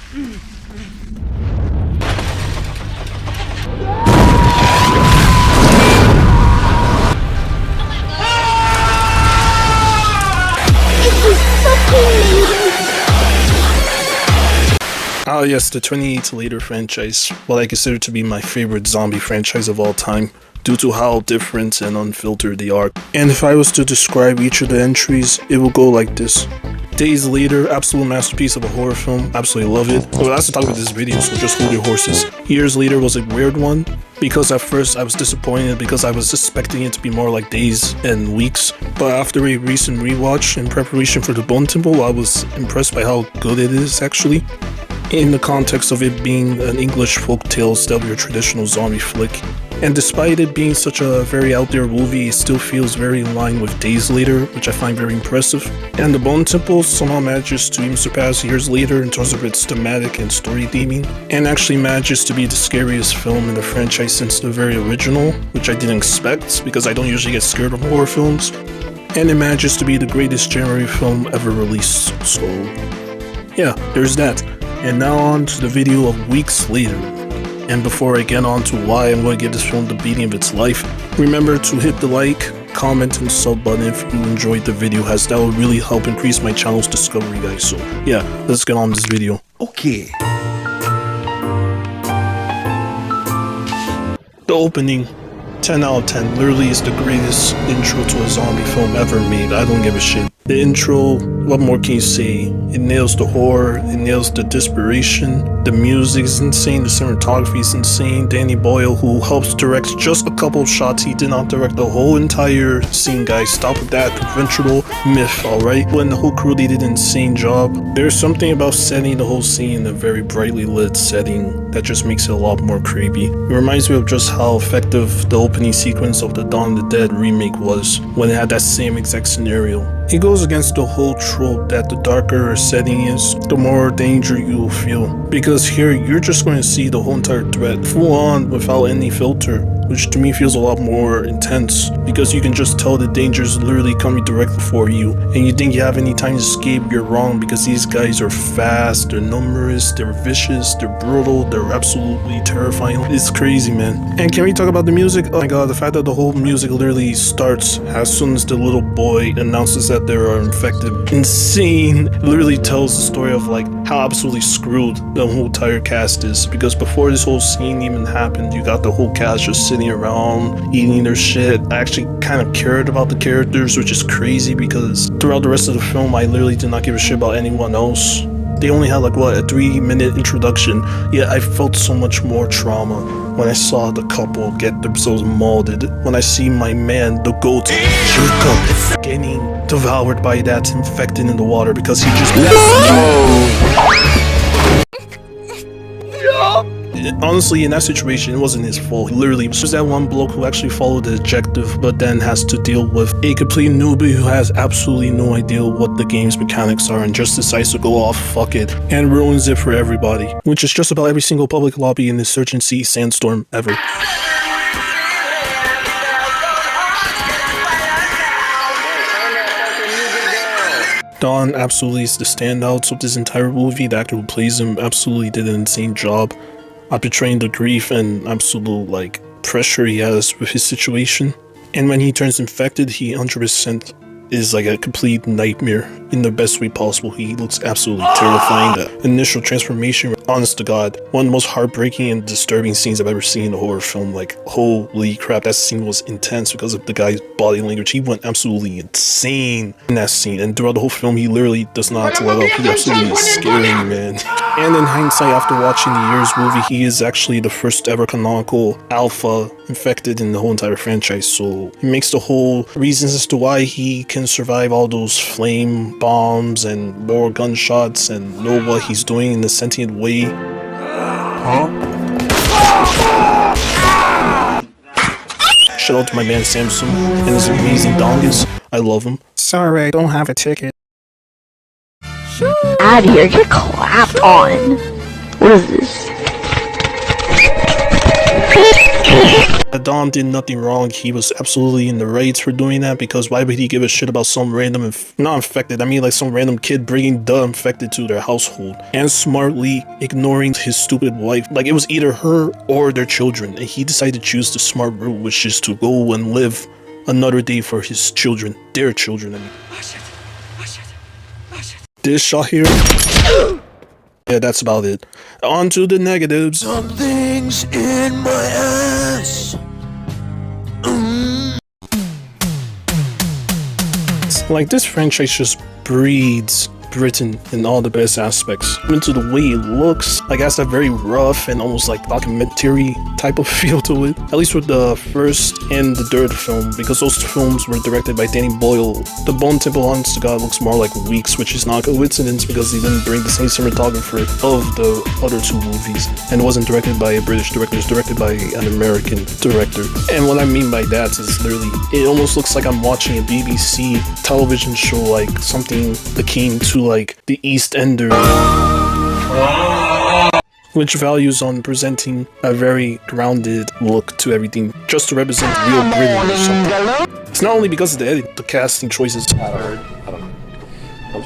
Ah yes, the 28 Later franchise, what I consider to be my favorite zombie franchise of all time, due to how different and unfiltered they are. And if I was to describe each of the entries, it will go like this. Days Later, absolute masterpiece of a horror film, absolutely love it. Well, that's the topic of this video, so just hold your horses. Years Later was a weird one, because at first I was disappointed because I was expecting it to be more like Days and Weeks. But after a recent rewatch in preparation for the Bone Temple, I was impressed by how good it is actually. In the context of it being an English folktale instead of your traditional zombie flick. And despite it being such a very out there movie, it still feels very in line with Days Later, which I find very impressive. And The Bone Temple somehow manages to even surpass Years Later in terms of its thematic and story theming, and actually manages to be the scariest film in the franchise since the very original, which I didn't expect because I don't usually get scared of horror films. And it manages to be the greatest genre film ever released, so yeah, there's that. And now on to the video of Weeks Later. And before I get on to why I'm going to give this film the beating of its life, remember to hit the like, comment, and sub button if you enjoyed the video, as that will really help increase my channel's discovery, guys. So yeah, let's get on this video. Okay. The opening, 10 out of 10, literally is the greatest intro to a zombie film ever made. I don't give a shit. The intro, what more can you say? It nails the horror, it nails the desperation, the music is insane, the cinematography is insane. Danny Boyle, who helps direct just a couple of shots, he did not direct the whole entire scene, guys. Stop with that conventional myth, alright? When the whole crew did an insane job. There's something about setting the whole scene in a very brightly lit setting that just makes it a lot more creepy. It reminds me of just how effective the opening sequence of the Dawn of the Dead remake was, when it had that same exact scenario. It goes against the whole trope that the darker a setting is, the more danger you will feel. Because here, you're just going to see the whole entire threat full on without any filter, which to me feels a lot more intense, because you can just tell the danger is literally coming directly for you, and you think you have any time to escape, you're wrong, because these guys are fast, they're numerous, they're vicious, they're brutal, they're absolutely terrifying. It's crazy, man. And can we talk about the music? Oh my god, the fact that the whole music literally starts as soon as the little boy announces that they are infected. Insane. It literally tells the story of like how absolutely screwed the whole entire cast is, because before this whole scene even happened, you got the whole cast just sitting around eating their shit. I actually kind of cared about the characters, which is crazy because throughout the rest of the film I literally did not give a shit about anyone else. They only had like what, a 3-minute introduction, yet I felt so much more trauma when I saw the couple get themselves molded, when I see my man, the goat, Jacob, getting devoured by that infected in the water because he just honestly, in that situation, it wasn't his fault. Literally, there's that one bloke who actually followed the objective, but then has to deal with a complete newbie who has absolutely no idea what the game's mechanics are and just decides to go off, fuck it, and ruins it for everybody. Which is just about every single public lobby in Insurgency Sandstorm ever. Don absolutely is the standout of this entire movie. The actor who plays him absolutely did an insane job at portraying the grief and absolute like pressure he has with his situation. And when he turns infected, he 100% is like a complete nightmare in the best way possible. He looks absolutely terrifying. The initial transformation, honest to god, one of the most heartbreaking and disturbing scenes I've ever seen in a horror film. Like, holy crap, that scene was intense because of the guy's body language. He went absolutely insane in that scene, and throughout the whole film he literally does not let up. He absolutely is scary, man. And in hindsight, after watching the Years movie, he is actually the first ever canonical alpha infected in the whole entire franchise, so it makes the whole reasons as to why he can survive all those flame bombs and more gunshots and know what he's doing in a sentient way. Shout out to my man Samsung and his amazing dongas. I love him. Sorry, I don't have a ticket. Out of here, you're clapped on. What is this? Dom did nothing wrong. He was absolutely in the right for doing that, because why would he give a shit about some random, not infected, I mean like some random kid bringing the infected to their household and smartly ignoring his stupid wife. Like, it was either her or their children, and he decided to choose the smart route, which is to go and live another day for his children, their children. I mean. This shot here. Yeah, that's about it. On to the negatives. Something's in my ass. Like, this franchise just breeds Britain in all the best aspects. Even to the way it looks, like, it has that very rough and almost like documentary type of feel to it. At least with the first and the third film, because those films were directed by Danny Boyle. The Bone Temple Honest to God looks more like Weeks, which is not a coincidence because he didn't bring the same cinematographer of the other two movies, and it wasn't directed by a British director, it was directed by an American director. And what I mean by that is literally, it almost looks like I'm watching a BBC television show, like something akin to like the EastEnders, which values on presenting a very grounded look to everything, just to represent real Britain or something. It's not only because of the edit, the casting choices. I don't know.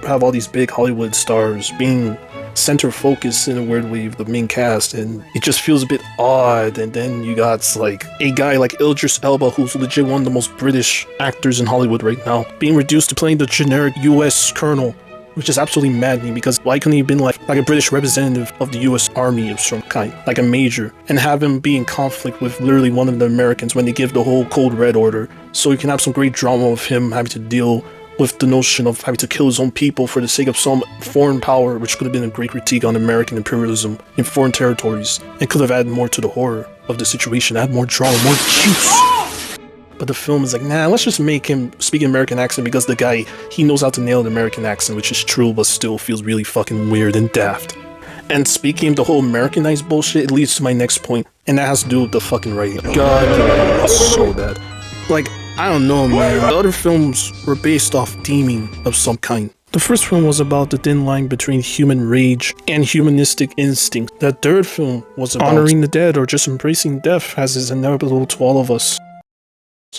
Have all these big Hollywood stars being center focus in a weird way of the main cast, and it just feels a bit odd. And then you got like a guy like Idris Elba, who's legit one of the most British actors in Hollywood right now, being reduced to playing the generic US colonel, which is absolutely maddening, because why couldn't he have been like a British representative of the US Army of some kind, like a major, and have him be in conflict with literally one of the Americans when they give the whole Code Red order, so you can have some great drama of him having to deal with the notion of having to kill his own people for the sake of some foreign power, which could have been a great critique on American imperialism in foreign territories, and could have added more to the horror of the situation, add more drama, more juice. But the film is like, nah, let's just make him speak an American accent, because the guy, he knows how to nail an American accent, which is true, but still feels really fucking weird and daft. And speaking of the whole Americanized bullshit, it leads to my next point, and that has to do with the fucking writing. God damn, it's so bad. Like, I don't know, man. The other films were based off theming of some kind. The first film was about the thin line between human rage and humanistic instinct. The third film was about honoring the dead or just embracing death as is inevitable to all of us.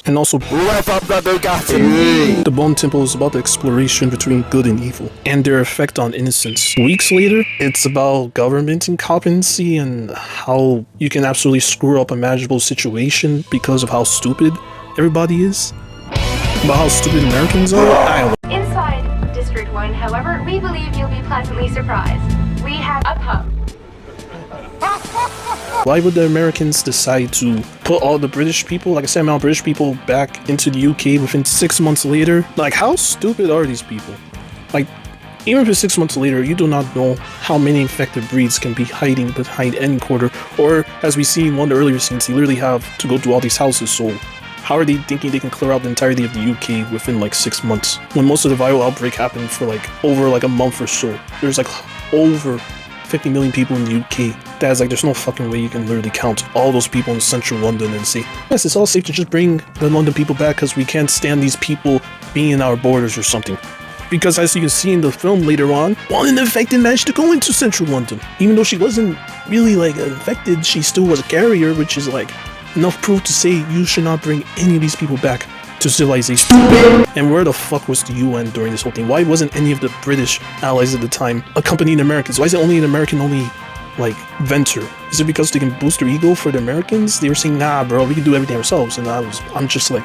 And also, Rev up the Bugatti. The Bone Temple is about the exploration between good and evil and their effect on innocence. Weeks later, it's about government incompetency and how you can absolutely screw up a manageable situation because of how stupid everybody is. About how stupid Americans are. I don't know. Inside District 1, however, we believe you'll be pleasantly surprised. We have a pub. Why would the Americans decide to put all the British people, like a set amount of British people, back into the UK within 6 months later? Like, how stupid are these people? Like, even if it's 6 months later, you do not know how many infected breeds can be hiding behind any quarter, or as we see in one of the earlier scenes, they literally have to go through all these houses, so how are they thinking they can clear out the entirety of the UK within like 6 months? When most of the viral outbreak happened for like over like a month or so. There's like over 50 million people in the UK. That's like, there's no fucking way you can literally count all those people in central London and say, yes, it's all safe to just bring the London people back because we can't stand these people being in our borders or something. Because as you can see in the film later on, one infected managed to go into central London. Even though she wasn't really like infected, she still was a carrier, which is like enough proof to say you should not bring any of these people back to civilization. And where the fuck was the UN during this whole thing? Why wasn't any of the British allies at the time accompanying Americans? Why is it only an American only like venture? Is it because they can boost their ego for the Americans? They were saying, nah bro, we can do everything ourselves. And I'm just like,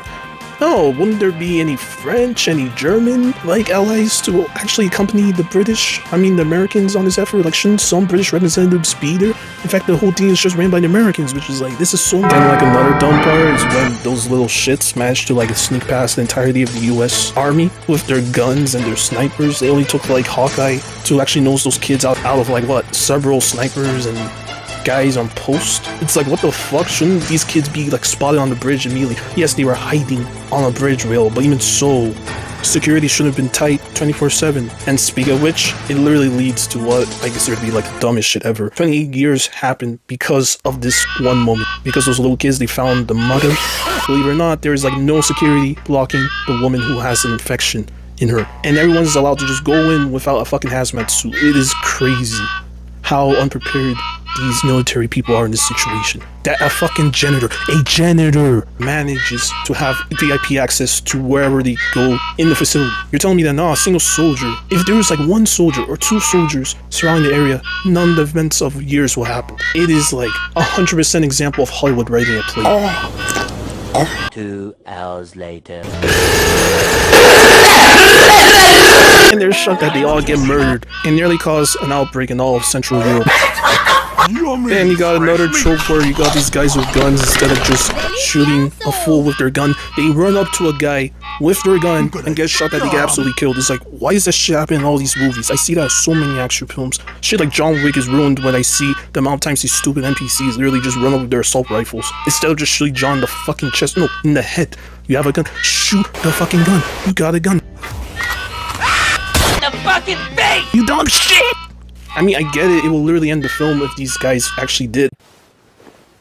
no, wouldn't there be any French, any German like allies to actually accompany the the Americans on this effort? Like, shouldn't some British representatives be there? In fact, the whole thing is just ran by the Americans, which is like, this is so kind of like another dumb part is when those little shits managed to like sneak past the entirety of the US Army with their guns and their snipers. They only took like Hawkeye to actually nose those kids out of like what, several snipers and guys on post. It's like, what the fuck? Shouldn't these kids be like spotted on the bridge immediately? Yes, they were hiding on a bridge rail, but even so, security should have been tight 24/7. And speak of which, it literally leads to what I consider to be like the dumbest shit ever. 28 years happened because of this one moment. Because those little kids, they found the mother. Believe it or not, there is like no security blocking the woman who has an infection in her. And everyone's allowed to just go in without a fucking hazmat suit. It is crazy how unprepared these military people are in this situation. That a fucking janitor manages to have VIP access to wherever they go in the facility. You're telling me that a single soldier, if there was like one soldier or two soldiers surrounding the area, none of the events of years will happen. It is like 100% example of Hollywood writing a play. 2 hours later. And they're shocked that they all get murdered and nearly cause an outbreak in all of Central Europe. And you got another trope where you got these guys with guns. Instead of just shooting a fool with their gun, they run up to a guy with their gun and get shot that they get absolutely killed. It's like, why is that shit happening in all these movies? I see that in so many action films. Shit like John Wick is ruined when I see the amount of times these stupid NPCs literally just run up with their assault rifles. Instead of just shooting John in the fucking chest, no, in the head. You have a gun, shoot the fucking gun. You got a gun. The fucking face! You dumb shit! I mean, I get it. It will literally end the film if these guys actually did.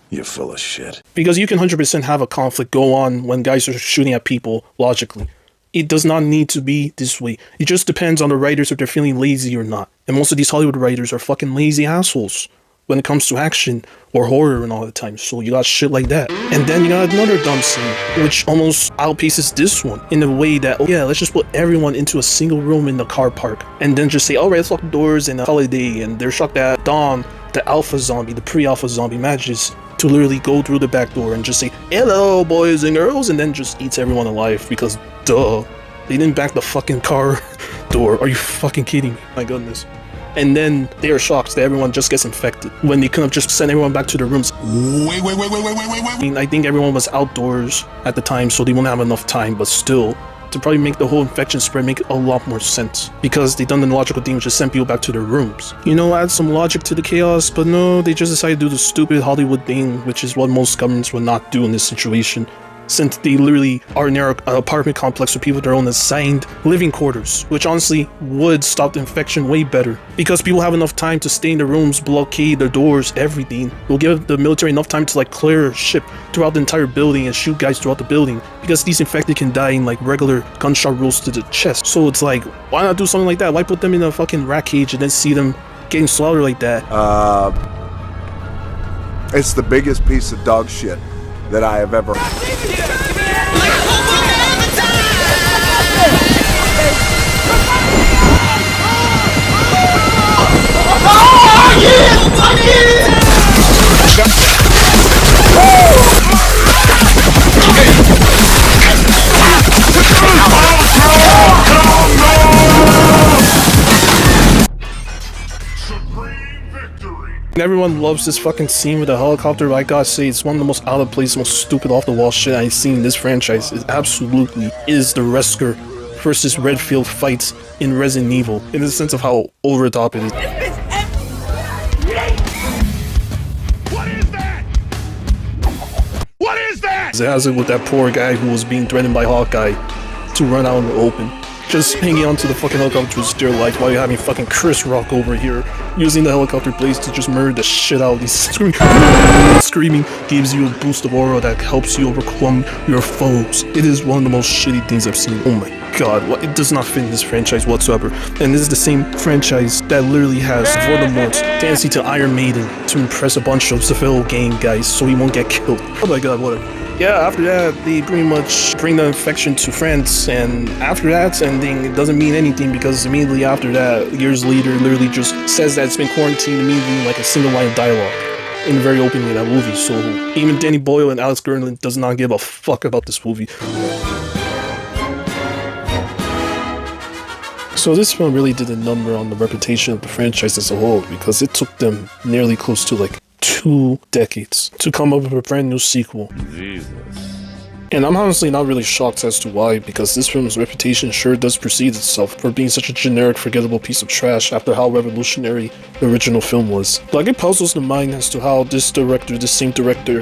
You're full of shit. Because you can 100% have a conflict go on when guys are shooting at people logically. It does not need to be this way. It just depends on the writers if they're feeling lazy or not. And most of these Hollywood writers are fucking lazy assholes when it comes to action or horror and all the time. So you got shit like that. And then you got another dumb scene, which almost outpaces this one in a way that, oh yeah, let's just put everyone into a single room in the car park. And then just say, alright, let's lock the doors and call it a day. And they're shocked that Dom, the alpha zombie, the pre-alpha zombie, manages to literally go through the back door and just say, hello, boys and girls, and then just eats everyone alive because, duh, they didn't back the fucking car door. Are you fucking kidding me? My goodness. And then they are shocked that everyone just gets infected when they could have just sent everyone back to their rooms. Wait. I mean, I think everyone was outdoors at the time, so they won't have enough time, but still, to probably make the whole infection spread make a lot more sense. Because they done the logical thing, which is send people back to their rooms. You know, add some logic to the chaos, but no, they just decided to do the stupid Hollywood thing, which is what most governments would not do in this situation. Since they literally are near an apartment complex with people with their own assigned living quarters, which honestly would stop the infection way better. Because people have enough time to stay in their rooms, blockade their doors, everything. It will give the military enough time to like clear ship throughout the entire building and shoot guys throughout the building. Because these infected can die in like regular gunshot wounds to the chest. So it's like, why not do something like that? Why put them in a fucking rat cage and then see them getting slaughtered like that? It's the biggest piece of dog shit that I have ever. Everyone loves this fucking scene with the helicopter, but I gotta say, it's one of the most out of place, most stupid off-the-wall shit I've seen in this franchise. It absolutely is the Wesker versus Redfield fights in Resident Evil, in the sense of how over the top it is. What is that? What is that? It has it with that poor guy who was being threatened by Hawkeye to run out in the open. Just hanging onto the fucking helicopter with dear life while you're having fucking Chris Rock over here using the helicopter blades to just murder the shit out of these screaming gives you a boost of aura that helps you overcome your foes. It is one of the most shitty things I've seen. Oh my god, what? It does not fit in this franchise whatsoever. And this is the same franchise that literally has Voldemort's tendency to Iron Maiden to impress a bunch of Seville gang guys so he won't get killed. Oh my god, whatever. Yeah, after that, they pretty much bring the infection to France, and after that ending, it doesn't mean anything because immediately after that, years later, literally just says that it's been quarantined immediately in like a single line of dialogue in the very opening of that movie. So even Danny Boyle and Alex Garland does not give a fuck about this movie. So this film really did a number on the reputation of the franchise as a whole because it took them nearly close to like 2 decades to come up with a brand new sequel. Jesus. And I'm honestly not really shocked as to why, because this film's reputation sure does precede itself for being such a generic, forgettable piece of trash after how revolutionary the original film was. Like, it puzzles the mind as to how this same director,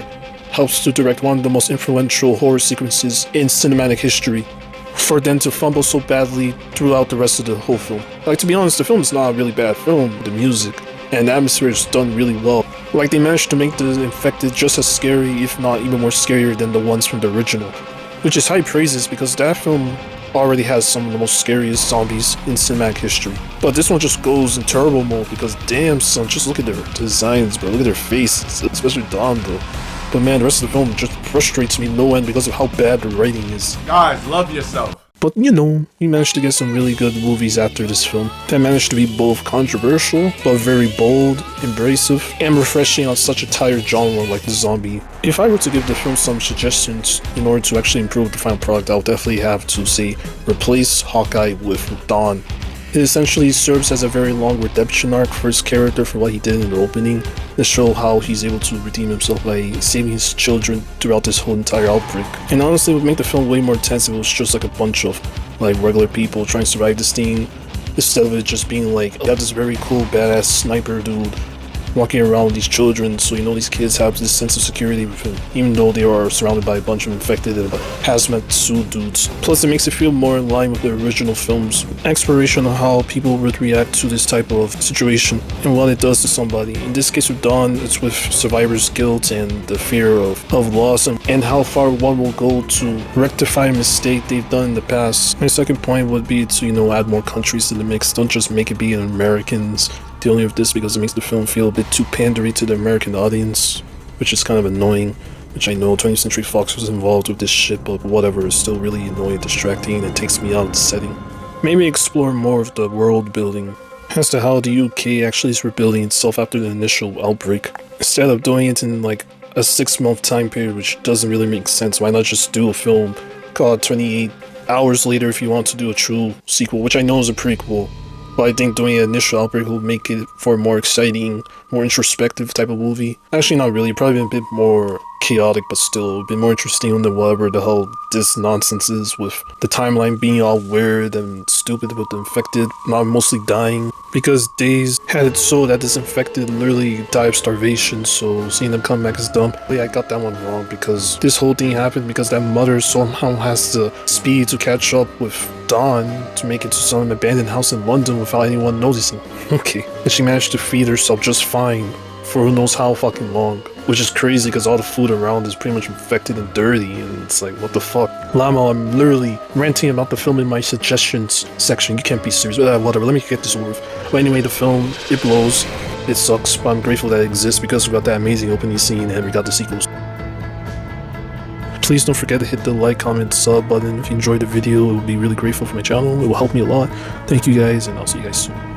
helps to direct one of the most influential horror sequences in cinematic history, for them to fumble so badly throughout the rest of the whole film. Like, to be honest, the film is not a really bad film. The music and the atmosphere is done really well. Like, they managed to make the infected just as scary, if not even more scarier than the ones from the original. Which is high praises because that film already has some of the most scariest zombies in cinematic history. But this one just goes in turbo mode because damn son, just look at their designs, bro. Look at their faces, especially Don, bro. But man, the rest of the film just frustrates me no end because of how bad the writing is. Guys, love yourself. But you know, we managed to get some really good movies after this film that managed to be both controversial, but very bold, embracive, and refreshing on such a tired genre like the zombie. If I were to give the film some suggestions in order to actually improve the final product, I would definitely have to say replace Hawkeye with Dawn. It essentially serves as a very long redemption arc for his character for what he did in the opening, to show how he's able to redeem himself by saving his children throughout this whole entire outbreak. And honestly, it would make the film way more intense if it was just like a bunch of like regular people trying to survive this thing, instead of it just being like, oh, got this very cool badass sniper dude walking around with these children, so you know these kids have this sense of security with him, even though they are surrounded by a bunch of infected and hazmat suit dudes. Plus, it makes it feel more in line with the original film's exploration of how people would react to this type of situation and what it does to somebody. In this case with Dawn, it's with survivor's guilt and the fear of loss and how far one will go to rectify a mistake they've done in the past. My second point would be to, you know, add more countries to the mix. Don't just make it be an Americans dealing with this, because it makes the film feel a bit too pandery to the American audience, which is kind of annoying. Which I know 20th Century Fox was involved with this shit, but whatever, it's still really annoying, distracting, and it takes me out of the setting. Maybe explore more of the world building as to how the UK actually is rebuilding itself after the initial outbreak. Instead of doing it in like a 6-month time period, which doesn't really make sense, why not just do a film called 28 hours later if you want to do a true sequel, which I know is a prequel. But I think doing an initial outbreak will make it for a more exciting, more introspective type of movie. Actually, not really. Probably a bit more chaotic, but still a bit more interesting than whatever the hell this nonsense is, with the timeline being all weird and stupid with the infected not mostly dying. Because Days had it so that this infected literally died of starvation, so seeing them come back is dumb. But yeah, I got that one wrong, because this whole thing happened because that mother somehow has the speed to catch up with Dawn to make it to some abandoned house in London without anyone noticing. Okay. And she managed to feed herself just fine for who knows how fucking long. Which is crazy because all the food around is pretty much infected and dirty, and it's like, what the fuck? Lamo, I'm literally ranting about the film in my suggestions section. You can't be serious. Whatever, let me get this over with. But anyway, the film, it blows. It sucks, but I'm grateful that it exists because we got that amazing opening scene and we got the sequels. Please don't forget to hit the like, comment, sub button if you enjoyed the video. It would be really grateful for my channel. It will help me a lot. Thank you guys, and I'll see you guys soon.